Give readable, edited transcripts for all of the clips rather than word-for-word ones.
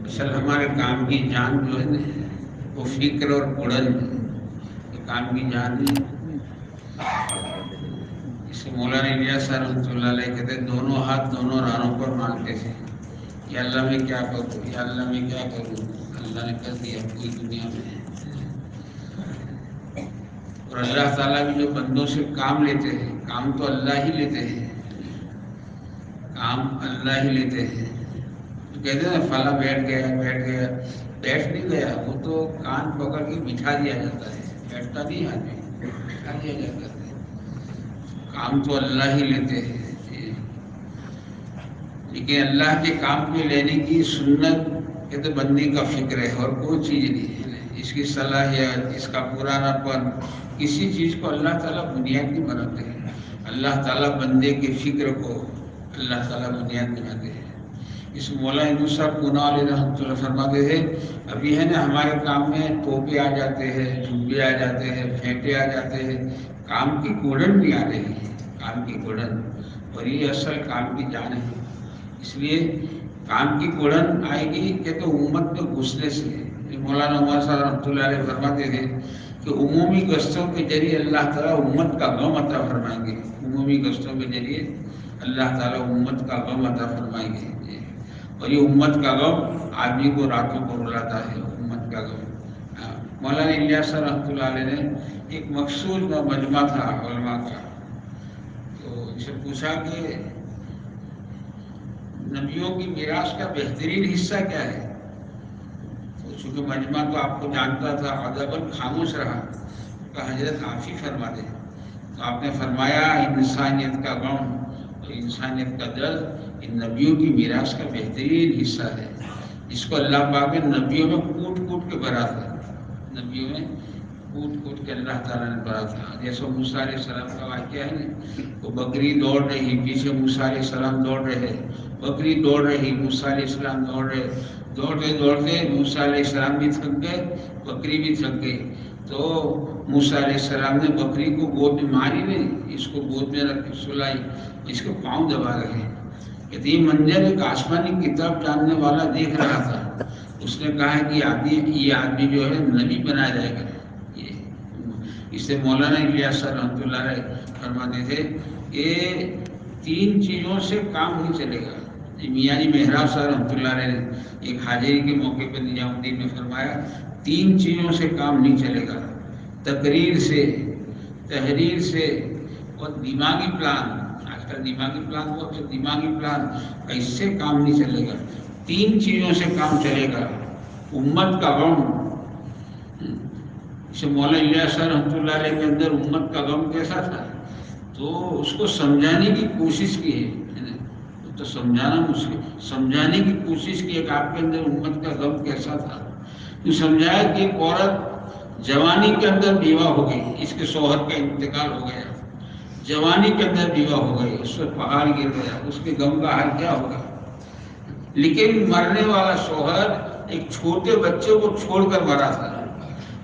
اصل ہمارے کام کی جان جو ہے نا وہ فکر اور اڑن ہے، کام کی جان نہیں۔ اس سے مولانا الیاس صاحب رحمۃ اللہ علیہ کہتے ہیں دونوں ہاتھ دونوں رانوں پر مانگتے تھے کہ اللہ میں کیا کروں، یا اللہ میں کیا کروں، اللہ نے کر دیا پوری دنیا میں۔ اور اللہ تعالیٰ بھی جو بندوں سے کام لیتے ہیں، کام تو اللہ ہی لیتے ہیں، کام اللہ ہی لیتے ہیں۔ تو کہتے ہیں فلاں بیٹھ گیا، بیٹھ نہیں گیا، وہ تو کان پکڑ کے بٹھا دیا جاتا ہے، بیٹھتا نہیں آدمی، بٹھا دیا جاتا ہے۔ کام تو اللہ ہی لیتے ہیں، لیکن اللہ کے کام میں لینے کی سنت یہ تو بندے کا فکر ہے اور کوئی چیز نہیں ہے۔ اس کی صلاحیت، اس کا پرانا پن، کسی چیز کو اللہ تعالیٰ بنیاد نہیں بناتے ہیں۔ اللہ تعالیٰ بندے کے فکر کو اللہ تعالیٰ بنیاد بناتے ہیں۔ اس مولانا صاحب پونا علیہ رحمۃ اللہ فرماتے تھے ابھی ہے نا ہمارے کام میں توپے آ جاتے ہیں، جھبے آ جاتے ہیں، پھینٹے آ جاتے ہیں، کام کی کوڑن نہیں آ رہی ہے، کام کی کوڑن، اور یہ اصل کام کی جان ہے۔ اس لیے کام کی کوڑن آئے گی کہ تو امت میں گھسنے سے۔ مولانا عمر صاحب رحمۃ اللہ علیہ فرماتے تھے کہ عمومی گشتوں کے ذریعے اللہ تعالیٰ امت کا غم عطا فرمائیں گے، عمومی گشتوں کے ذریعے اللہ تعالیٰ امت کا غم عطا فرمائیں گے۔ اور یہ امت کا غم آدمی کو راتوں کو رلاتا ہے، امت کا غم۔ مولانا الیاس صاحب رحمۃ اللہ علیہ نے ایک مخصوص مجمع تھا علماء کا، تو اسے پوچھا کہ نبیوں کی میراث کا بہترین حصہ کیا ہے؟ تو چونکہ مجمع تو آپ کو جانتا تھا، ادباً خاموش رہا، کہ حضرت آپ ہی فرما دیں۔ تو آپ نے فرمایا انسانیت کا غم اور انسانیت کا درد ان نبیوں کی میراث کا بہترین حصہ ہے، جس کو اللہ پاک نے نبیوں میں کوٹ کوٹ کے بھرا تھا، نبیوں میں کوٹ کوٹ کے اللہ تعالیٰ نے بھرا تھا۔ جیسے موسیٰ علیہ السلام کا واقعہ ہے نا، وہ بکری دوڑ رہی، پیچھے موسیٰ علیہ السلام دوڑ رہے، بکری دوڑ رہی، موسیٰ علیہ السلام دوڑ رہے، دوڑتے دوڑتے موسیٰ علیہ السلام بھی تھک گئے، بکری بھی تھک گئی۔ تو موسیٰ علیہ السلام نے بکری کو گود میں ماری نہیں، اس کو گود میں رکھ کے سلائی، اس کو پاؤں دبا رہے۔ کہ یہ منظر ایک آسمانی کتاب جاننے والا دیکھ رہا تھا، اس نے کہا کہ یہ آدمی جو ہے نبی بنایا جائے گا۔ اس سے مولانا الیاس صاحب رحمۃ اللہ علیہ فرماتے تھے کہ تین چیزوں سے کام نہیں چلے گا۔ میاں جی محراب صاحب رحمۃ اللہ علیہ نے ایک حاضری کے موقع پر نظام الدین میں فرمایا تین چیزوں سے کام نہیں چلے گا، تقریر سے، تحریر سے اور دماغی پلان۔ آج کل دماغی پلان بہت ہے، دماغی پلان، اس سے کام نہیں چلے گا۔ تین چیزوں سے کام چلے گا، امت کا غم۔ اسے مولانا الیاس صاحب رحمۃ اللہ علیہ کے اندر امت کا غم کیسا تھا، تو اس کو سمجھانے کی کوشش کی ہے، تو سمجھانا مشکل، سمجھانے کی کوشش کی کہ آپ کے اندر امت کا غم کیسا تھا۔ تو سمجھایا کہ ایک عورت جوانی کے اندر بیوہ ہو گئی، اس کے شوہر کا انتقال ہو گیا، جوانی کے اندر بیوہ ہو گئی، اس پر پہاڑ گر گیا، اس کے غم کا حال کیا ہوگا۔ لیکن مرنے والا شوہر ایک چھوٹے بچے کو چھوڑ کر مرا تھا،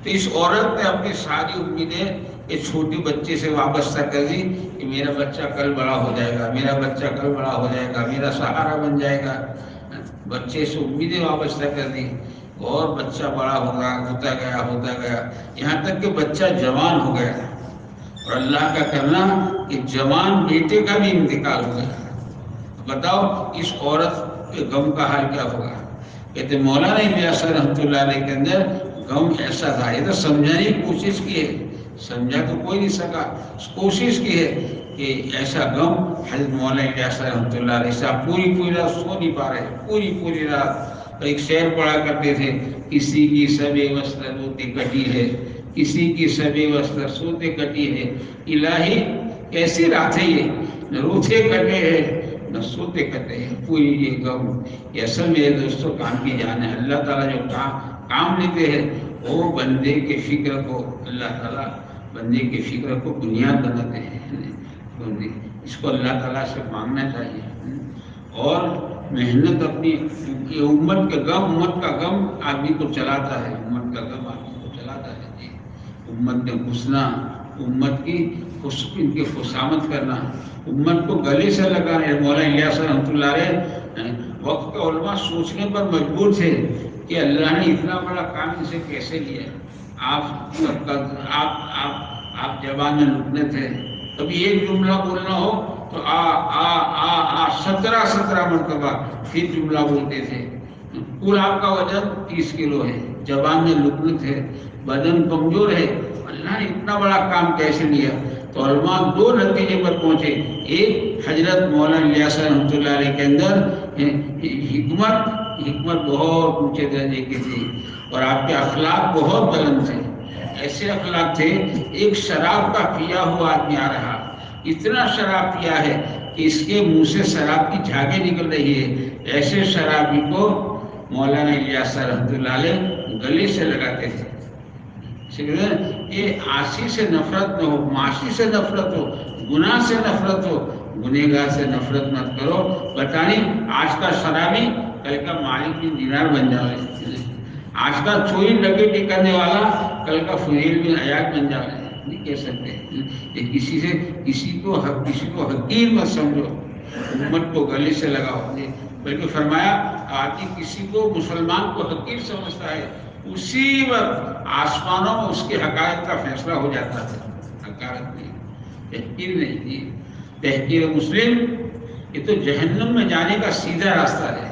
تو اس عورت نے اپنی ساری امیدیں ایک چھوٹے بچے سے وابستہ کر دی کہ میرا بچہ کل بڑا ہو جائے گا، میرا بچہ کل بڑا ہو جائے گا، میرا سہارا بن جائے گا۔ بچے سے امیدیں وابستہ کر دی، اور بچہ بڑا ہوتا گیا، یہاں تک کہ بچہ جوان ہو گیا، اور اللہ کا کرنا کہ جوان بیٹے کا بھی انتقال ہو گیا۔ بتاؤ اس عورت کے غم کا حال کیا ہوگا۔ کہتے مولانا الیاس رحمۃ اللہ علیہ کے اندر غم ایسا تھا، یہ تو سمجھانے کی کوشش کی ہے، سمجھا تو کوئی نہیں سکا، کوشش کی ہے کہ ایسا غم حضرت مولانا الیاس رحمۃ اللہ علیہ صاحب پوری رات سو نہیں پا رہے، پوری رات ایک شعر پڑھا کرتے تھے، کسی کی سبے وستر روتے کٹی ہے، کسی کی سبے وستر سوتے کٹی ہے، الہی کیسی رات ہے یہ، نہ روتے کٹے ہیں نہ سوتے کٹے ہیں، پوری یہ غم۔ یہ اصل میرے دوستوں کام کی جان ہے۔ اللہ تعالیٰ جو کام لیتے ہیں وہ بندے کے فکر کو، اللہ تعالیٰ بندے کے فکر کو بنیاد بناتے ہیں۔ اس کو اللہ تعالیٰ سے مانگنا چاہیے، اور محنت اپنی، امت کا غم آدمی کو چلاتا ہے، امت کا غم آدمی کو چلاتا ہے۔ امت میں گھسنا، امت کی ان کی خوشامد کرنا، امت کو گلے سے لگانا۔ مولانا الیاس رحمۃ اللہ علیہ وقت کے علماء سوچنے پر مجبور تھے کہ اللہ نے اتنا بڑا کام ان سے کیسے لیا۔ آپ زبان میں لکنے تھے، کبھی ایک جملہ بولنا ہو تو آ آ آ آ 17 مرتبہ پھر جملہ بولتے تھے۔ کل آپ کا وزن 30 کلو ہے، زبان میں لکنت ہے، بدن کمزور ہے، اللہ نے اتنا بڑا کام کیسے لیا؟ تو علماء دو نتیجے پر پہنچے۔ ایک، حضرت مولانا الیاس رحمۃ اللہ علیہ کے اندر حکمت بہت اونچے درجے کی تھی، اور آپ کے اخلاق بہت بلند تھے۔ ایسے اخلاق تھے، ایک شراب کا پیا ہوا آدمی آ رہا، اتنا شراب پیا ہے کہ اس کے منہ سے شراب کی جھاگیں نکل رہی ہے، ایسے شرابی کو مولانا الیاس رحمۃ اللہ علیہ گلے سے لگاتے تھے۔ یہ عاصی سے نفرت نہ ہو، معاشی سے نفرت ہو، گناہ سے نفرت ہو، گنہگار سے نفرت مت کرو۔ بتانی آج کا شرابی کل کا مالک بن دینار بن جاؤ، آج کا چوری ڈکیٹی کرنے والا کل کا فضیل بن عیاض بن جاؤ، نہیں کہہ سکتے۔ کسی کو حقیر مت سمجھو، امت کو گلے سے لگاؤ۔ بلکہ فرمایا آدمی کسی کو مسلمان کو حقیر سمجھتا ہے، اسی وقت آسمانوں میں اس کی حقارت کا فیصلہ ہو جاتا ہے۔ حقارت نہیں، تحقیر نہیں، تحقیر مسلم یہ تو جہنم میں جانے کا سیدھا راستہ ہے۔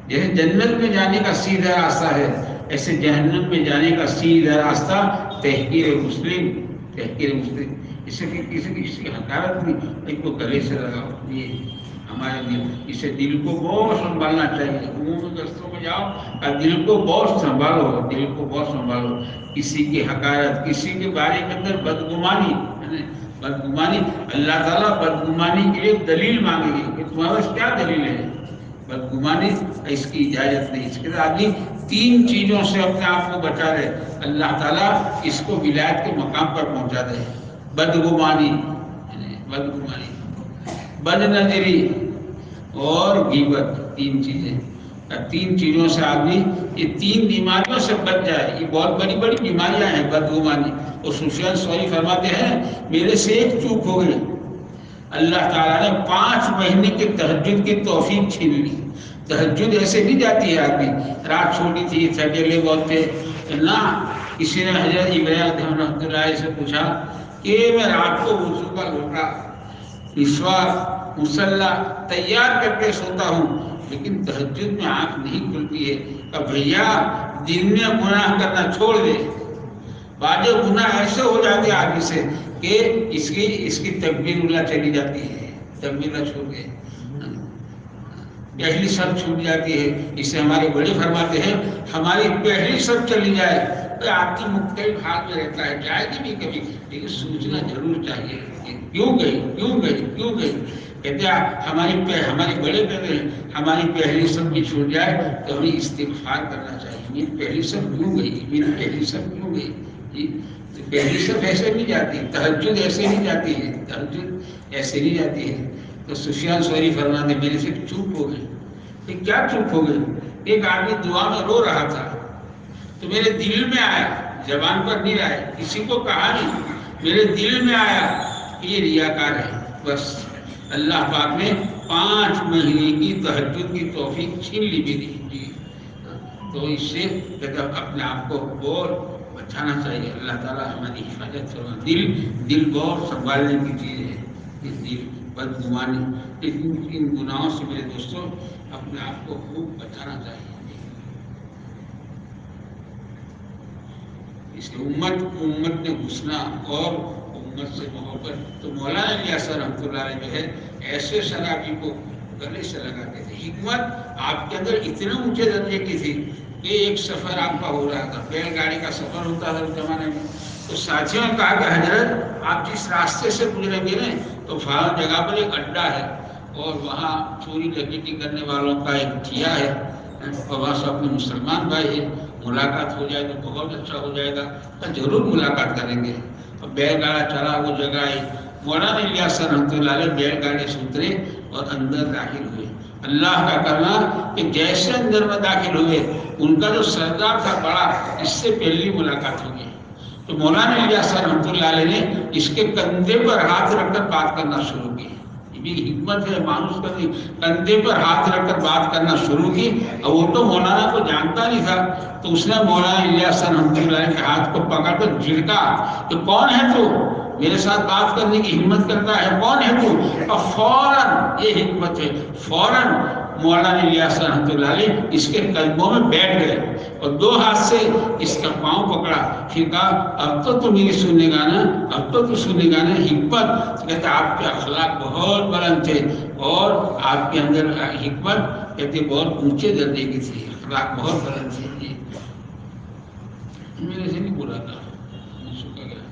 جیسے جنت میں جانے کا سیدھا راستہ ہے، ایسے جہنم میں جانے کا سیدھا راستہ تحقیر مسلم۔ تحقیر مسلم اس سے کسی کی حقارت نہیں، ایک کو گلے سے لگاؤ۔ یہ ہمارے دل، اسے دل کو بہت سنبھالنا چاہیے۔ عمومی گستوں میں جاؤ اور دل کو بہت سنبھالو، دل کو بہت سنبھالو۔ کسی کی حقارت، کسی کے بارے کے اندر بدگمانی، بدگمانی اللہ تعالیٰ بدگمانی کے لیے دلیل مانگے گی کہ تمہارے پاس کیا دلیل ہے؟ بدگمانی اس کی اجازت نہیں۔ اس کے بعد آدمی 3 چیزوں سے اپنے آپ کو بچا رہے، اللہ تعالیٰ اس کو ولایت کے مقام پر پہنچا دے۔ بدگمانی، بد نظری اور غیبت، 3 چیزیں۔ 3 چیزوں سے آدمی، یہ 3 بیماریوں سے بچ جائے۔ یہ بہت بڑی بڑی بیماریاں ہیں بدگمانی۔ اور سفیان ثوری فرماتے ہیں میرے سے ایک چوک ہو گئی، اللہ تعالیٰ نے 5 مہینے کے تہجد کی توفیق چھین لی۔ تہجد ایسے نہیں جاتی ہے آدمی، رات چھوٹی تھی، تھکیلے بہت تھے نہ۔ کسی نے حضرت ابراہیم رحمۃ اللہ علیہ سے پوچھا کہ میں رات کو وضو کا لوٹا، مسواک، مصلی تیار کر کے سوتا ہوں، لیکن تہجد میں آنکھ نہیں کھلتی ہے۔ کہ بھیا دن میں گناہ کرنا چھوڑ دے، بعض گناہ ایسے ہو جاتے آدمی سے کہ اس کی تکبیر اللہ چلی جاتی ہے، تکبیر اللہ چھوڑ دے، پہلی سب چھوٹ جاتی ہے۔ اس سے ہمارے بڑے فرماتے ہیں ہماری پہلی سب چلی جائے تو آدمی مختلف حال میں رہتا ہے، جائے گی بھی کبھی، لیکن سوچنا ضرور چاہیے کہ کیوں گئی، کیوں گئی، کیوں گئی۔ کہتے ہیں ہمارے بڑے کہتے ہیں ہماری پہلی سب بھی چھوٹ جائے تو ہمیں استغفار کرنا چاہیے۔ میری پہلی سب کیوں گئی، میری پہلی سب کیوں گئی؟ پہلی سب ایسے نہیں جاتی، تہجد ایسے نہیں جاتی ہے، تہجد ایسے نہیں جاتی ہے۔ تو سفیان ثوری فرماتے میرے سے چوپ ہو گئی۔ یہ کیا چوپ ہو گئی؟ ایک آدمی دعا میں رو رہا تھا تو میرے دل میں آیا، زبان پر نہیں آیا، کسی کو کہا نہیں، میرے دل میں آیا کہ یہ ریاکار ہے۔ بس اللہ پاک نے 5 مہینے کی تہجد کی توفیق چھین لی میری۔ تو اس سے اپنے آپ کو بہت بچانا چاہیے، اللہ تعالیٰ ہماری حفاظت فرمائے۔ دل بہت سنبھالنے کی چیز ہے، دل بدگمانی، ان گناہوں سے میرے دوستوں اپنے آپ کو خوب بچانا چاہیے۔ اس کے امت نے گھسنا اور امت سے محبت۔ تو مولانا الیاس رحمۃ اللہ علیہ جو ہے ایسے شرابی کو گلے سے لگاتے تھے۔ حکمت آپ کے اندر اتنے اونچے درجے کی تھی کہ ایک سفر آپ کا ہو رہا تھا، بیل گاڑی کا سفر ہوتا تھا اس زمانے میں، تو ساتھیوں نے کہا کہ حضرت آپ جس راستے سے گزریں گے نا تو فلاں جگہ پر ایک اڈا ہے اور وہاں چوری ڈکیٹی کرنے والوں کا ایک ٹھیا ہے اور وہاں سے اپنے مسلمان بھائی ہے، ملاقات ہو جائے تو بہت اچھا ہو جائے گا، تو ضرور ملاقات کریں گے۔ اور بیل گاڑا چلا وہ جگہ آئی، مولانا الیاس رحمۃ اللہ علیہ بیل گاڑی سے اترے اور اندر داخل ہوئے۔ اللہ کا کرنا کہ جیسے اندر میں داخل ہوئے ان کا جو سردار تھا بڑا، اس سے پہلی ملاقات ہو گئی، تو مولانا الیاس رحمۃ اللہ علیہ نے اس کے کندھے پر ہاتھ رکھ کر بات کرنا شروع کی. یہ بھی حکمت ہے مانوس کا. کندھے پر ہاتھ رکھ کر بات کرنا شروع کی. اور وہ تو مولانا کو جانتا نہیں تھا, تو اس نے مولانا الیاس رحمۃ اللہ علیہ کے ہاتھ کو پکڑ کر جھڑکا کہ کون ہے تو, میرے ساتھ بات کرنے کی ہمت کرتا ہے, کون ہے تو؟ اور فوراً, یہ حکمت ہے, فوراً مولانا الیاس رحمۃ اللہ علیہ اس کے قدموں میں بیٹھ گئے اور دو ہاتھ سے اس کا پاؤں پکڑا. پھر کہا اب تو میری سننے گا نا, اب تو سننے گا نا. حکمت کہتے آپ کے اخلاق بہت بلند تھے اور آپ کے اندر حکمت کہتے بہت اونچے درجے کی تھی, اخلاق بہت بلند تھے. میرے سے نہیں بولا تھا, سکا گیا.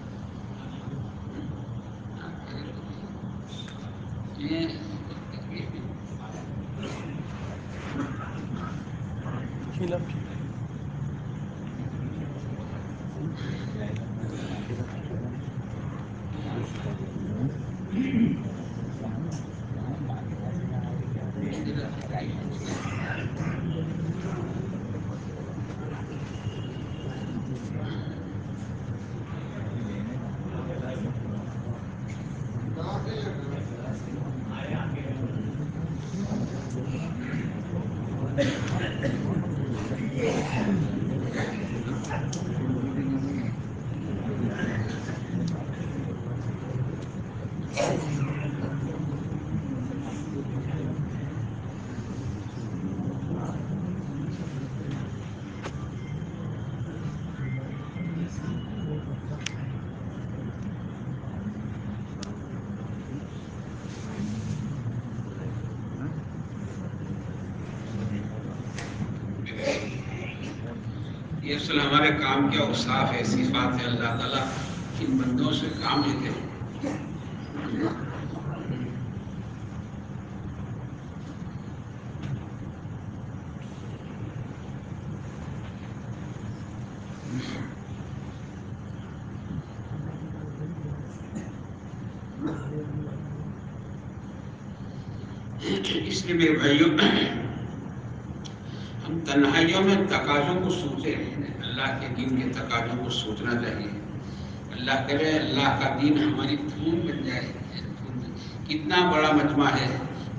یہ اصل ہمارے کام کیا اوصاف ہے, صفات ہے. اللہ تعالیٰ ان بندوں سے کام لیتے ہیں. اس لیے میرے بھائیوں, ہم تنہائیوں میں تقاضوں کو سوچتے رہیں, اللہ کے دین کے تقاضوں کو سوچنا چاہیے. اللہ کرے اللہ کا دین ہماری دھون بن جائے. کتنا بڑا مجمع ہے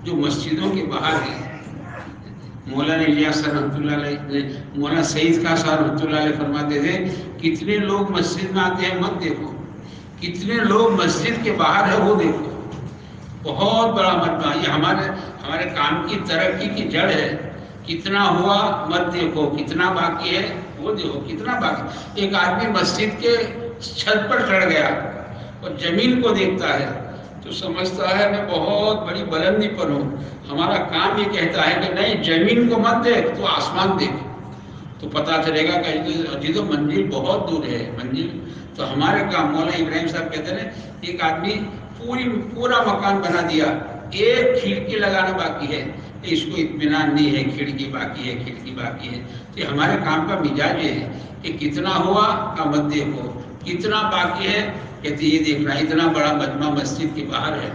جو مسجدوں کے باہر ہے. مولانا الیاس رحمۃ اللہ علیہ, مولانا سعید خان صاحب رحمۃ اللہ علیہ فرماتے تھے کتنے لوگ مسجد میں آتے ہیں مت دیکھو, کتنے لوگ مسجد کے باہر ہے وہ دیکھو. بہت بڑا مجمع, یہ ہمارے کام کی ترقی کی جڑ ہے. کتنا ہوا مت دیکھو, کتنا باقی ہے وہ دیکھو, کتنا باقی. ایک آدمی مسجد کے چھت پر چڑھ گیا اور زمین کو دیکھتا ہے تو سمجھتا ہے میں بہت بڑی بلندی پر ہوں. ہمارا کام یہ کہتا ہے کہ نہیں, زمین کو مت دیکھ, تو آسمان دیکھ, تو پتہ چلے گا کہ تو منزل بہت دور ہے. منزل تو ہمارے کام, مولانا ابراہیم صاحب کہتے ہیں ایک آدمی پورا مکان بنا دیا, ایک کھڑکی لگانا باقی ہے, اس کو اطمینان نہیں ہے, کھڑکی باقی ہے, کھڑکی باقی ہے. تو ہمارے کام کا مزاج یہ ہے کہ کتنا ہوا کا مت دیکھو, کتنا باقی ہے کہتے یہ دیکھنا. اتنا بڑا مجمع مسجد کے باہر ہے,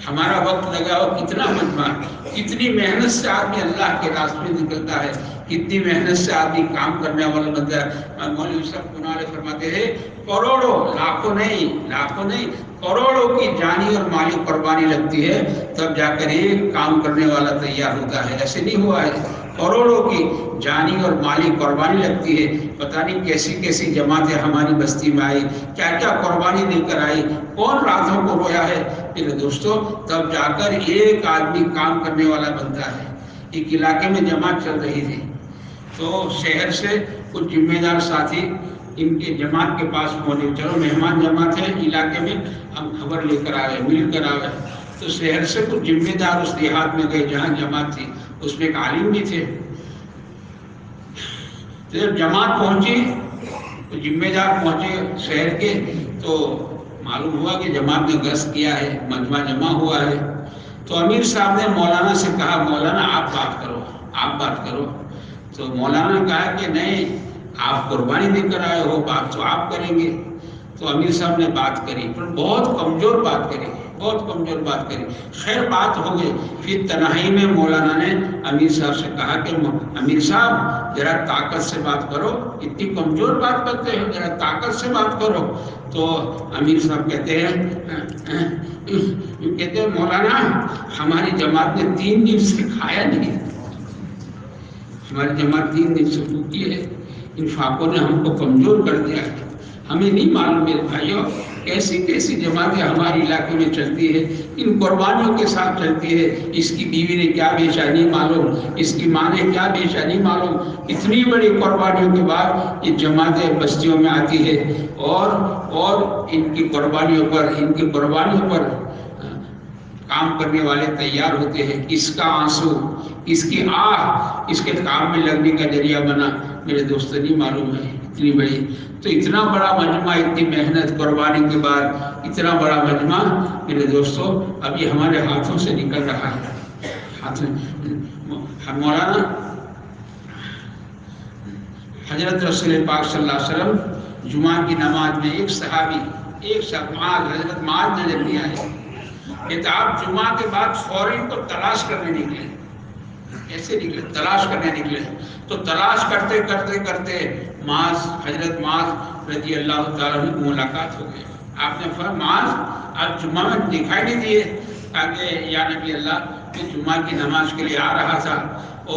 ہمارا وقت لگا ہو کتنا مجمع, کتنی محنت سے آدمی اللہ کے راستے میں نکلتا ہے, کتنی محنت سے آدمی کام کرنے والا بنتا ہے. مولوی صاحب کنارے فرماتے ہیں کروڑوں, لاکھوں نہیں کروڑوں کی جانی اور مالی قربانی لگتی ہے تب جا کر ایک کام کرنے والا تیار ہوتا ہے. ایسے نہیں ہوا ہے, کروڑوں کی جانی اور مالی قربانی لگتی ہے. پتہ نہیں کیسی کیسی جماعتیں ہماری بستی میں آئی, کیا کیا قربانی دے کر آئی, کون راتوں کو رویا ہے. میرے دوستو, تب جا کر ایک آدمی کام کرنے والا بنتا ہے. ایک علاقے میں جماعت چل رہی تھی تو شہر سے کچھ ذمہ دار ساتھی ان کے جماعت کے پاس پہنچے. چلو مہمان جماعت ہے علاقے میں, ہم خبر لے کر آ گئے, مل کر آ گئے. تو شہر سے کچھ ذمہ دار اس دیہات میں گئے جہاں جماعت تھی, اس میں ایک عالم بھی تھے. جب جماعت پہنچی تو ذمہ دار پہنچے شہر کے, تو معلوم ہوا کہ جماعت نے گشت کیا ہے, مجمع جمع ہوا ہے. تو امیر صاحب نے مولانا سے کہا مولانا آپ بات کرو. تو مولانا نے کہا کہ نہیں, آپ قربانی دے کر آئے ہو, بات تو آپ کریں گے. تو امیر صاحب نے بات کری, پر بہت کمزور بات کری. خیر بات ہو گئی. پھر تنہائی میں مولانا نے امیر صاحب سے کہا کہ امیر صاحب ذرا طاقت سے بات کرو، اتنی کمزور بات کرتے ہو، ذرا طاقت سے بات کرو. تو امیر صاحب کہتے ہیں مولانا ہماری جماعت نے 3 دن سے کھایا نہیں، ہماری جماعت 3 دن سے بھوکی ہے، ان فاقوں نے ہم کو کمزور کر دیا ہے. ہمیں نہیں معلوم میرے بھائیوں کیسی کیسی جماعتیں ہمارے علاقے میں چلتی ہے، ان قربانیوں کے ساتھ چلتی ہے. اس کی بیوی نے کیا بیچا نہیں معلوم، اس کی ماں نے کیا بیچا نہیں معلوم. اتنی بڑی قربانیوں کے بعد یہ جماعتیں بستیوں میں آتی ہے اور ان کی قربانیوں پر کام کرنے والے تیار ہوتے ہیں. اس کا آنسو، اس کی آہ اس کے کام میں لگنے کا ذریعہ بنا. میرے دوستوں نہیں معلوم ہے اتنی بڑی. تو اتنا بڑا مجمع، اتنی محنت قربانی کے بعد اتنا بڑا مجمع میرے دوستوں ابھی ہمارے ہاتھوں سے نکل رہا ہے. مولانا حضرت رسول پاک صلی اللہ علیہ وسلم جمعہ کی نماز میں ایک صحابی حضرت معاذ نظر نہیں آئے. کہتے آپ جمعہ کے بعد فوراً کو تلاش کرنے نکلے. ایسے نکلے تلاش کرنے نکلے. تو تلاش کرتے کرتے کرتے حضرت معاذ رضی اللہ تعالیٰ عنہ کی ملاقات ہو گئی. آپ نے فرمایا معاذ آپ جمعہ میں دکھائی نہیں دیے. کہا کہ یا نبی اللہ میں جمعہ کی نماز کے لیے آ رہا تھا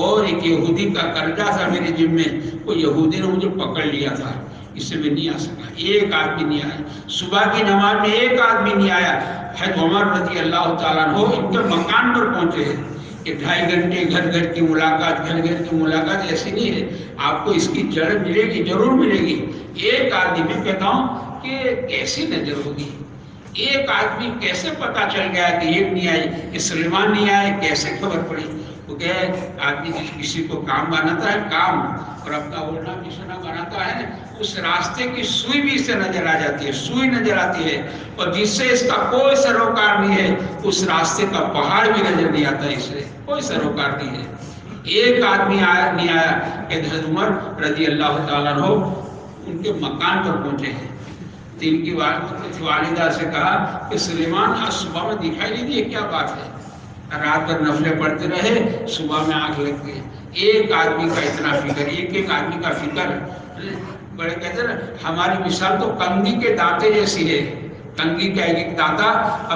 اور ایک یہودی کا قرضہ تھا میرے ذمہ میں، وہ یہودی نے مجھے پکڑ لیا تھا، اس سے میں نہیں آ سکا. ایک آدمی نہیں آیا. صبح کی نماز میں ایک آدمی نہیں آیا. حضرت عمر رضی اللہ تعالیٰ عنہ ان کے مکان پر پہنچے ہیں کہ 2.5 گھنٹے گھر کی ملاقات ایسی نہیں ہے. آپ کو اس کی جڑ ملے گی، ضرور ملے گی. ایک آدمی میں کہتا ہوں کہ کیسی نظر ہوگی، ایک آدمی کیسے پتا چل گیا کہ یہ نہیں آئی، کہ سلیمان نہیں آئے، کیسے خبر پڑی؟ وہ کہ آدمی کسی کو کام بناتا ہے کام اور اپنا اوڑھنا بچھونا بناتا ہے، اس راستے کی سوئی بھی اسے نظر آ جاتی ہے، سوئی نظر آتی ہے، اور جس سے اس کا کوئی سروکار نہیں ہے اس راستے کا پہاڑ بھی نظر نہیں آتا، اس سے کوئی سروکار نہیں ہے. ایک آدمی نہیں آیا کہ حضرت عمر رضی اللہ تعالیٰ عنہ ان کے مکان پر پہنچے ہیں. تو ان کی والدہ سے کہا کہ سلیمان آج صبح میں دکھائی نہیں دیے، کیا بات ہے؟ رات بھر نفلیں پڑھتے رہے، صبح میں آنکھ لگ گئی. ایک آدمی کا اتنا فکر، ایک آدمی کا فکر. بڑے کہتے ہیں ہماری مثال تو کنگھی کے دانتے جیسی ہے. کنگھی کا ایک دانتا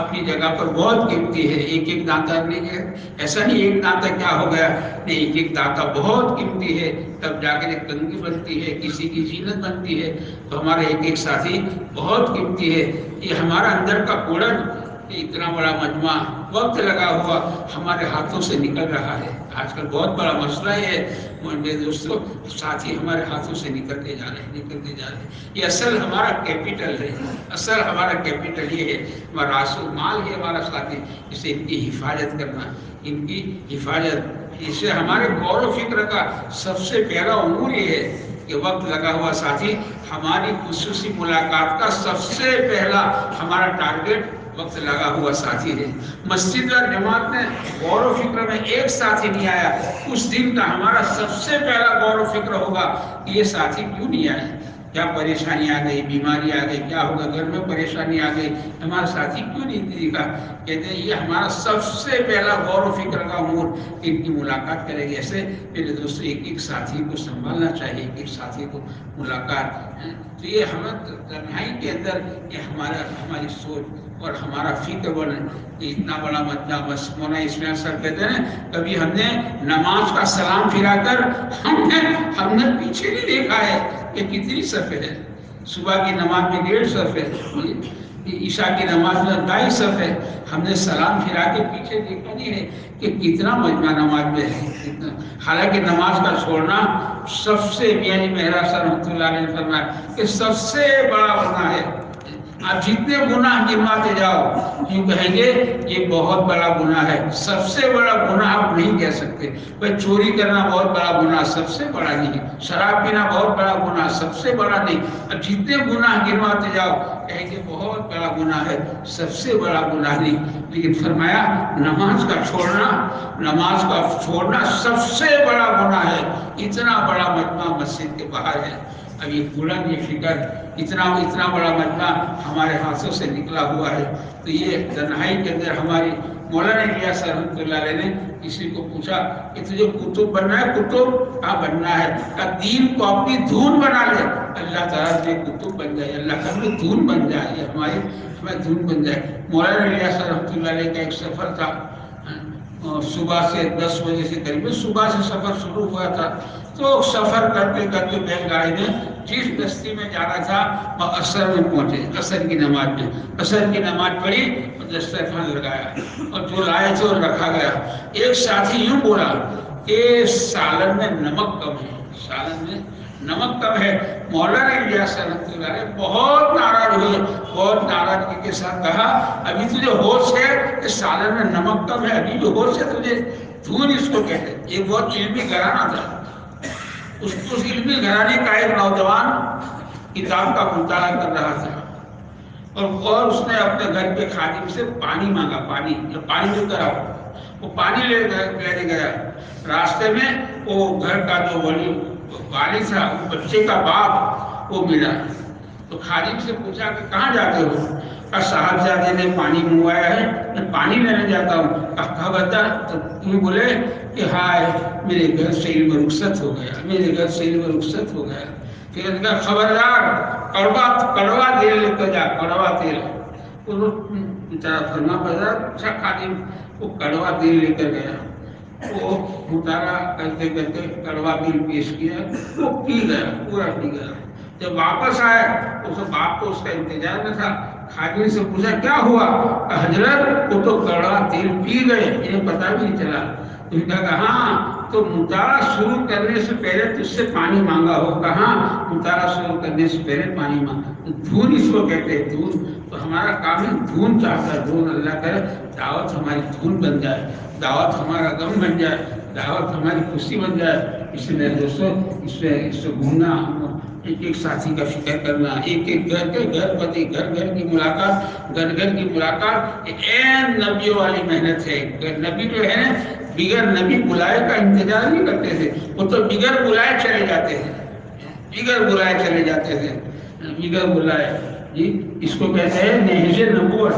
اپنی جگہ پر بہت قیمتی ہے. ایک دانتا نہیں ہے، ایسا نہیں ایک دانتا کیا ہو گیا، نہیں ایک دانتا بہت قیمتی ہے، تب جا کے کنگھی بنتی ہے، کسی کی زینت بنتی ہے. تو ہمارا ایک ساتھی بہت قیمتی ہے. یہ ہمارا اندر کا کوڑن، اتنا بڑا مجمع وقت لگا ہوا ہمارے ہاتھوں سے نکل رہا ہے. آج کل بہت بڑا مسئلہ ہے میرے دوستوں، ساتھی ہمارے ہاتھوں سے نکلتے جا رہے ہیں. یہ اصل ہمارا کیپٹل ہے، اصل ہمارا کیپٹل یہ ہے، ہمارا راس المال ہے ہمارا ساتھی. اسے ان کی حفاظت کرنا، ان کی حفاظت، اسے ہمارے غور و فکر کا سب سے پہلا امور یہ ہے کہ وقت لگا ہوا ساتھی ہماری خصوصی ملاقات کا سب سے پہلا ہمارا ٹارگیٹ وقت لگا ہوا ساتھی ہے. مسجد اور جماعت میں غور و فکر میں ایک ساتھی نہیں آیا، اس دن کا ہمارا سب سے پہلا غور و فکر ہوگا کہ یہ ساتھی کیوں نہیں آئے، کیا پریشانی آ گئی، بیماری آ گئی، کیا ہوگا، گھر میں پریشانی آ گئی، ہمارا ساتھی کیوں نہیں دکھا. کہتے ہیں یہ ہمارا سب سے پہلا غور و فکر کا امور، ان کی ملاقات کریں گے. ایسے میرے دوستوں ایک ساتھی کو سنبھالنا چاہیے، ایک ساتھی کو ملاقات. تو یہ ہمیں تنہائی کے اندر یہ ہماری سوچ اور ہمارا فکر بنے. اتنا بڑا مجمع بس مولانا اسماعیل صاحب کہتے ہیں کبھی ہم نے نماز کا سلام پھرا کر ہم نے پیچھے نہیں دیکھا ہے کہ کتنی صف ہے. صبح کی نماز میں 1.5 صف ہے، عشاء کی نماز میں 2.5 صف ہے. ہم نے سلام پھرا کے پیچھے دیکھا نہیں ہے کہ کتنا مجمع نماز میں ہے. حالانکہ نماز کا چھوڑنا سب سے، میاں مہرا صاحب رحمۃ اللہ علیہ نے فرمایا کہ سب سے بڑا گناہ ہے. آپ جتنے گناہ گنواتے جاؤ کیوں کہیں گے یہ بہت بڑا گناہ ہے. سب سے بڑا گناہ آپ نہیں کہہ سکتے. بھائی چوری کرنا بہت بڑا گناہ، سب سے بڑا نہیں. شراب پینا بہت بڑا گناہ، سب سے بڑا نہیں. اب جتنے گناہ گنواتے جاؤ کہیں گے بہت بڑا گناہ ہے، سب سے بڑا گناہ نہیں. لیکن فرمایا نماز کا چھوڑنا سب سے بڑا گناہ ہے. اتنا بڑا مجمع مسجد کے باہر ہے. اب یہ قرآن، یہ فکر، اتنا بڑا مجمع ہمارے ہاتھوں سے نکلا ہوا ہے. تو یہ تنہائی کے اندر ہماری مولانا الیاس رحمۃ اللہ علیہ نے کسی کو پوچھا کہ تجھے کتب بننا ہے؟ کتب کہاں بننا ہے؟ کہ دین کو اپنی دھون بنا لے، اللہ تعالیٰ سے کتب بن جائے، اللہ کا دھون بن جائے، یہ ہماری دھون بن جائے۔ مولانا الیاس رحمۃ اللہ علیہ کا ایک سفر تھا، صبح سے 10 بجے سے قریب صبح سے سفر شروع ہوا تھا، تو سفر کرتے کرتے بیل گاڑی نے جس بستی میں جانا تھا وہ عصر میں پہنچے، عصر کی نماز میں، عصر کی نماز پڑھی اور دسترخوان لگایا اور جو لائے تھے وہ رکھا گیا۔ ایک ساتھی یوں بولا کہ سالن میں نمک کم ہے، سالن میں نمک کم ہے۔ مولانا الیاس رحمۃ اللہ علیہ بہت ناراض ہوئے، بہت ناراضگی کے ساتھ کہا ابھی تجھے ہوش ہے کہ سالن میں نمک کم ہے؟ ابھی جو ہوش ہے تجھے؟ دھون اس کو کہتے ہیں۔ یہ بہت علمی گھرانہ تھا، اس علمی گھرانے کا ایک نوجوان کتاب کا مطالعہ کر رہا تھا اور اس نے اپنے گھر کے خادم سے پانی مانگا، پانی لے کر آؤ۔ وہ پانی لینے گیا، راستے میں وہ گھر کا جو والد تھا، بچے کا باپ وہ ملا، تو خادم سے پوچھا کہ کہاں جاتے ہو؟ کہا صاحبزادے نے پانی منگوایا ہے، میں پانی لینے جاتا ہوں۔ کہا بتا، تو تم بولے کہ ہائے میرے گھر سے علم رخصت ہو گیا، میرے گھر سے علم رخصت ہو گیا۔ پھر ان کا خبردار کڑوا تیل لے کر جا، کڑوا تیل۔ فرما بردار اچھا خادم وہ کڑوا تیل لے کر گیا، وہ مطالعہ کرتے کرتے کڑوا تیل پیش کیا، وہ پی گیا، پورا پی گیا۔ جب واپس آئے اس باپ کو اس کا انتظار نہ تھا، خادم سے پوچھا کیا ہوا؟ حضرت وہ تو کڑوا تیل پی گئے، انہیں پتہ بھی نہیں چلا۔ انہوں نے کہا ہاں تو مطالعہ شروع کرنے سے پہلے تجھ سے پانی مانگا ہو، کہاں مطالعہ شروع کرنے سے پہلے پانی مانگا۔ دھون اس کو کہتے ہیں، دھون۔ تو ہمارا کام ہے دھون چاہتا ہے، دھون اللہ کرے دعوت ہماری دھون بن جائے، دعوت ہمارا غم بن جائے، دعوت ہماری خوشی بن جائے۔ اس لیے دوستوں اس سے گھومنا، ایک ساتھی کا فکر کرنا، ایک گھر کے گھر پتی، گھر کی ملاقات، گھر کی ملاقات این نبیوں والی محنت ہے۔ نبی جو ہے بغیر نبی بلائے کا انتظار نہیں کرتے تھے، وہ تو بغیر بلائے چلے جاتے تھے، بغیر بلائے چلے جاتے تھے، بغیر بلائے۔ جی اس کو کہتے ہیں نہج نبوت،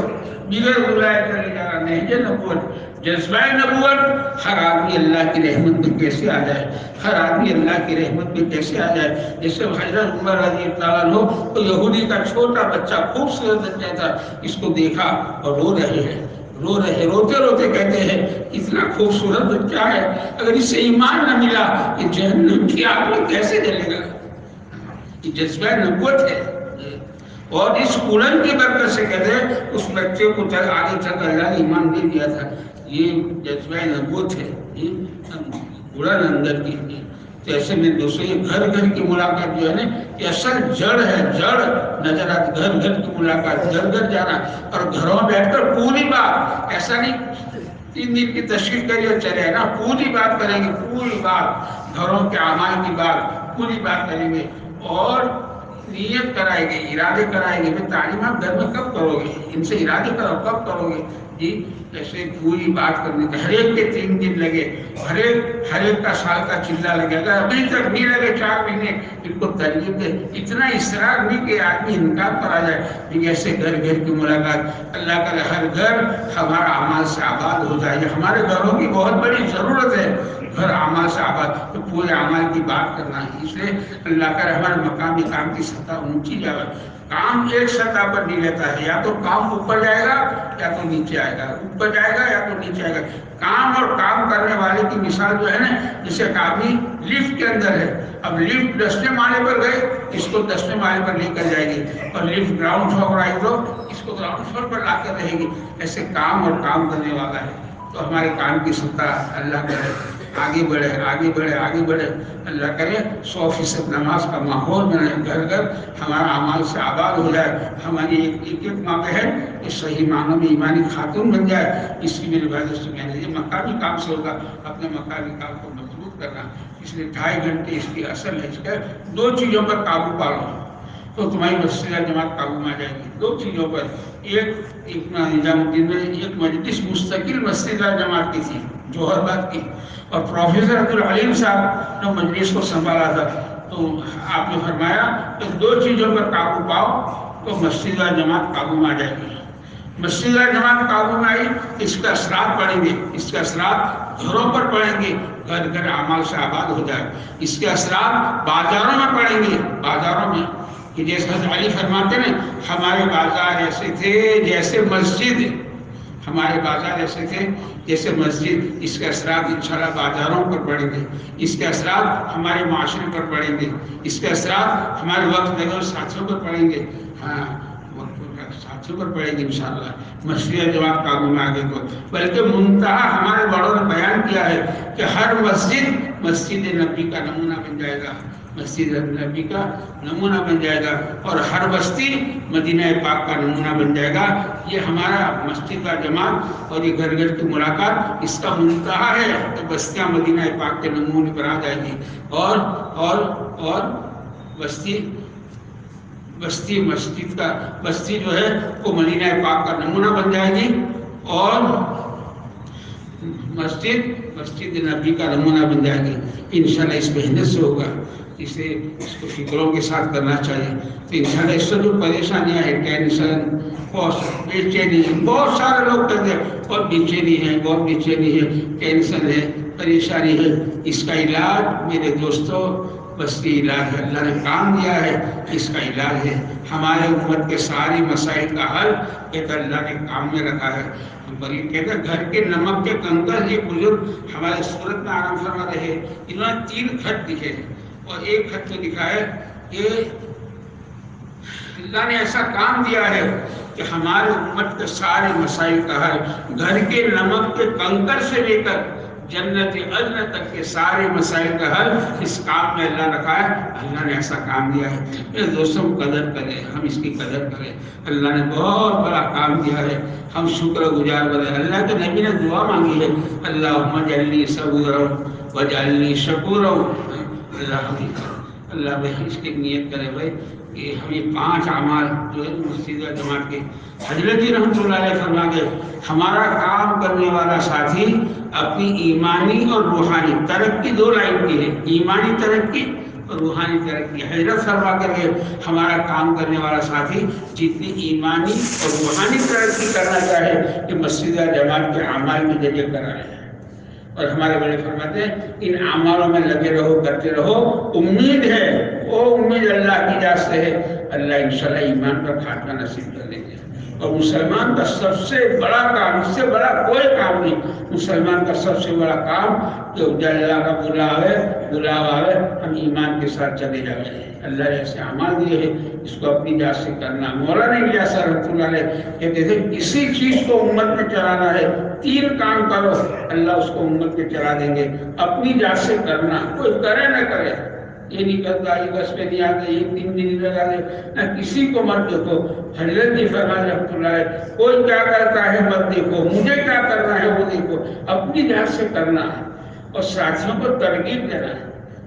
بغیر بلائے چلے جانا، نہج نبوت۔ جذبہ نبوت، ہر آدمی اللہ کی رحمت میں کیسے آ جائے، ہر آدمی اللہ کی رحمت میں کیسے آ جائے۔ جیسے حضرت عمر رضی اللہ عنہ تو یہودی کا چھوٹا بچہ خوبصورت بچہ تھا، اس کو دیکھا اور رو رہے ہیں، روتے روتے کہتے ہیں اتنا خوبصورت بچہ ہے، اگر اس سے ایمان نہ ملا یہ جہنم کی آگ میں کیسے جلے گا۔ یہ جذبہ نبوت ہے، اور اس قرآن کی برکت سے کہتے ہیں اس بچے کو آگے تک اللہ نے ایمان دے دیا تھا۔ یہ جذبہ نبوت ہے، قرآن اندر کی۔ تو ایسے میں دوستوں یہ گھر کی ملاقات جو ہے نا یہ اصل جڑ ہے، جڑ نظر آتی، گھر کی ملاقات، گھر جانا اور گھروں میں بیٹھ کر پوری بات، ایسا نہیں 3 دن کی تشریح کریے اور چلے نا، پوری بات کریں گے، پوری بات، گھروں کے اعمال کی بات، پوری بات کریں گے اور نیت کرائے گے، ارادے کرائے گے۔ میں تعلیمات گھر میں کب کرو گے؟ ان سے ارادے کرو، کب کرو گے؟ جی ایسے پوری بات کرنے کا، ہر ایک کے 3 دن لگے، ہر ایک کا سال کا چلہ لگے، اگر ابھی تک نہیں لگے 4 مہینے، ان کو ترغیب دے۔ اتنا اصرار نہیں کہ آدمی انکار پر آ جائے، لیکن ایسے گھر کی ملاقات، اللہ کا ہر گھر ہمارا اعمال سے آباد ہو جائے۔ ہمارے گھروں کی بہت بڑی ضرورت ہے، گھر اعمال سے آباد، تو پورے اعمال کی بات کرنا ہے۔ اس لیے اللہ کا ہمارے مقامی کام کی سطح اونچی جائے، کام ایک سطح پر نہیں رہتا ہے، یا تو کام اوپر جائے گا یا تو نیچے آئے گا، اوپر جائے گا یا تو نیچے آئے گا۔ کام اور کام کرنے والے کی مثال جو ہے نا، جیسے ایک آدمی لفٹ کے اندر ہے، اب لفٹ 10ویں مالے پر گئے، اس کو 10ویں مالے پر لے کر جائے گی، اور لفٹ گراؤنڈ فلور پر آئی تو اس کو گراؤنڈ فلور پر لا کر رہے گی۔ ایسے کام اور کام کرنے والا ہے، تو ہمارے کام کی سطح اللہ کرے آگے بڑھے، آگے بڑھے، آگے بڑھے۔ اللہ کرے 100% نماز کا ماحول بنے، گھر ہمارا اعمال سے آباد ہو جائے، ہماری ایک ماں بہن یہ صحیح معنوں میں ایمانی خاتون بن جائے۔ اس کی میری وجہ سے میں نے یہ مقامی کام سے ہوگا، اپنے مقامی کام کو مضبوط کرنا، اس لیے 2.5 گھنٹے اس کی اصل ہے۔ اس کا 2 چیزوں پر قابو پا لو تو تمہاری مسجد جماعت قابو میں آ جائے گی۔ 2 چیزوں پر، ایک نظام الدین میں ایک مجلس مستقل مسجد جماعت کی تھی جوہر باد کی، اور پروفیسر عبدالحلیم صاحب نے مجلس کو سنبھالا تھا، تو آپ نے فرمایا کہ 2 چیزوں پر قابو پاؤ تو مسجد جماعت قابو میں آ جائے گی۔ مسجد جماعت قابو میں آئی، اس کا اثرات پڑیں گے، اس کے اثرات گھروں پر پڑیں گے، گھر گھر اعمال سے آباد ہو جائے، اس کے اثرات بازاروں میں پڑیں گے، بازاروں میں کہ جیسے حضرت علی فرماتے ہیں ہمارے بازار ایسے تھے جیسے مسجد، ہمارے بازار ایسے تھے جیسے مسجد، اس کے اثرات انشاءاللہ بازاروں پر پڑیں گے، اس کے اثرات ہمارے معاشرے پر پڑیں گے، اس کے اثرات ہمارے وقت لگے ساتھیوں پر پڑیں گے، ہاں ساتھیوں پر پڑے گی انشاءاللہ مسجد جماعت قابو میں آگے تو، بلکہ منتہا ہمارے بڑوں نے بیان کیا ہے کہ ہر مسجد مسجد نبی کا نمونہ بن جائے گا، مسجد نبی کا نمونہ بن جائے گا، اور ہر بستی مدینہ پاک کا نمونہ بن جائے گا۔ یہ ہمارا مسجد کا جماعت اور یہ گھر گھر کی ملاقات اس کا منتہا ہے کہ بستیاں مدینہ پاک کے نمونے پر آ جائے گی، اور بستی مسجد کا بستی جو ہے وہ مدینہ پاک کا نمونہ بن جائے گی، اور مسجد نبی کا نمونہ بن جائے گی انشاءاللہ۔ اس محنت سے ہوگا، اس کو فکروں کے ساتھ کرنا چاہیے، تو انشاءاللہ اس سے جو پریشانیاں ہیں، ٹینشن، بے چینی، بہت سارے لوگ کہتے ہیں بہت بے چینی ہے، بہت بے چینی ہے، ٹینشن ہے، پریشانی ہے، اس کا علاج میرے دوستوں بس یہ علاج ہے، اللہ نے کام دیا ہے، اس کا علاج ہے، ہمارے امت کے ساری مسائل کا حل ایک اللہ نے کام میں رکھا ہے۔ بلکہ کہتے ہیں گھر کے نمک کے کنکر، یہ بزرگ ہمارے صورت میں آرام فرما رہے ہیں، انہوں نے 3 خط لکھے ہیں، اور ایک خط تو لکھا ہے کہ اللہ نے ایسا کام دیا ہے کہ ہمارے امت کے سارے مسائل کا حل، گھر کے نمک کے کنکر سے لے کر جنت عدن تک کے سارے مسائل کا حل اس کام میں اللہ رکھا ہے، اللہ نے ایسا کام دیا ہے۔ میرے دوستوں قدر کریں، ہم اس کی قدر کریں، اللہ نے بہت بڑا کام دیا ہے، ہم شکر گزار بنے۔ اللہ کے نبی نے دعا مانگی ہے، اللہم اجعلنی صبورا واجعلنی شکورا، اللہ بھائی اس کی نیت کرے بھائی کہ ہم یہ 5 اعمال جو ہے مسجد جماعت کے حضرت جی رحمۃ اللہ علیہ فرما گئے، ہمارا کام کرنے والا ساتھی اپنی ایمانی اور روحانی ترقی 2 لائن کی ہے، ایمانی ترقی اور روحانی ترقی۔ حضرت فرما کر کے ہمارا کام کرنے والا ساتھی جتنی ایمانی اور روحانی ترقی کرنا چاہے کہ مسجد جماعت کے اعمال کے ذریعے کرائے، اور ہمارے بڑے فرماتے ہیں ان اعمالوں میں لگے رہو، کرتے رہو، امید ہے وہ امید اللہ کی ذات سے ہے، اللہ انشاءاللہ ایمان پر خاتمہ نصیب کر دیں گے۔ اور مسلمان کا سب سے بڑا کام، اس سے بڑا کوئی کام نہیں، مسلمان کا سب سے بڑا کام کہ اللہ کا بلاوا آئے ہم ایمان کے ساتھ چلے جائیں۔ اللہ نے ایسے اعمال دیے ہیں، اس کو اپنی ذات سے کرنا۔ مولانا الیاس رحمۃ اللہ علیہ کہتے تھے اسی چیز کو امت میں چلانا ہے، 3 کام کرو اللہ اس کو امت میں چلا دیں گے، اپنی ذات سے کرنا، کوئی کرے نہ کرے، یہ نہیں کرتا یہ بس پہ نہیں آتے، یہ 3 دن لگا دے، نہ کسی کو مت دیکھو۔ حضرت جی فرمائے رحمۃ اللہ علیہ کوئی کیا کرتا ہے مت دیکھو، مجھے کیا کرنا ہے وہ دیکھو، اپنی ذات سے کرنا ہے، اور ساتھیوں کو ترغیب دینا ہے۔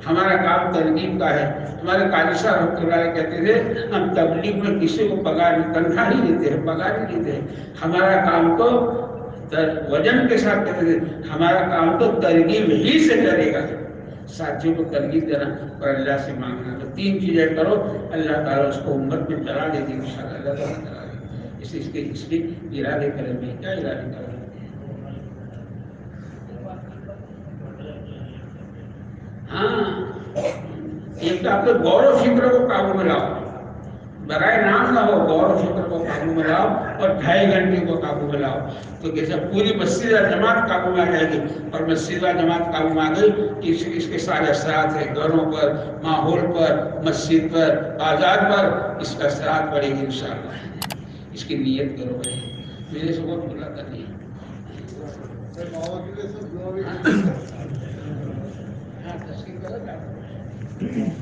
ہمارا کام ترغیب کا ہے۔ ہمارے قاضی صاحب رحمۃ اللہ علیہ کہتے تھے ہم تبلیغ میں کسی کو پگار تنخواہ نہیں دیتے ہیں، پگار نہیں دیتے ہیں، ہمارا کام تو وزن کے ساتھ کہتے تھے ہمارا کام تو ترغیب ہی سے کرے گا، ساتھیوں کو ترغیب دینا اور اللہ سے مانگنا۔ تو 3 چیزیں کرو، اللہ تعالیٰ اس کو امت میں چلا دے گی انشاءاللہ، اللہ تعالیٰ چلا دے گی۔ اس کے ارادے کریں گے، کیا ارادے کریں گے؟ ہاں، ایک تو آپ کے غور و فکر کو قابو میں لاؤ، برائے نام نہ ہو، غور و فکر کو قابو میں لاؤ، اور 2.5 گھنٹے کو قابو میں لاؤ، تو کیسے پوری مسجد جماعت قابو میں آ جائے گی، اور مسجد جماعت قابو میں آ گئی، اس کے سارے اثرات ہیں گھروں پر، ماحول پر، مسجد پر، آزاد پر، اس کا اثرات پڑے گی انشاءاللہ۔ اس کی نیت کرو بھائی، میرے سے بہت بلا کر دیا۔ ہاں، تشکیل کرو۔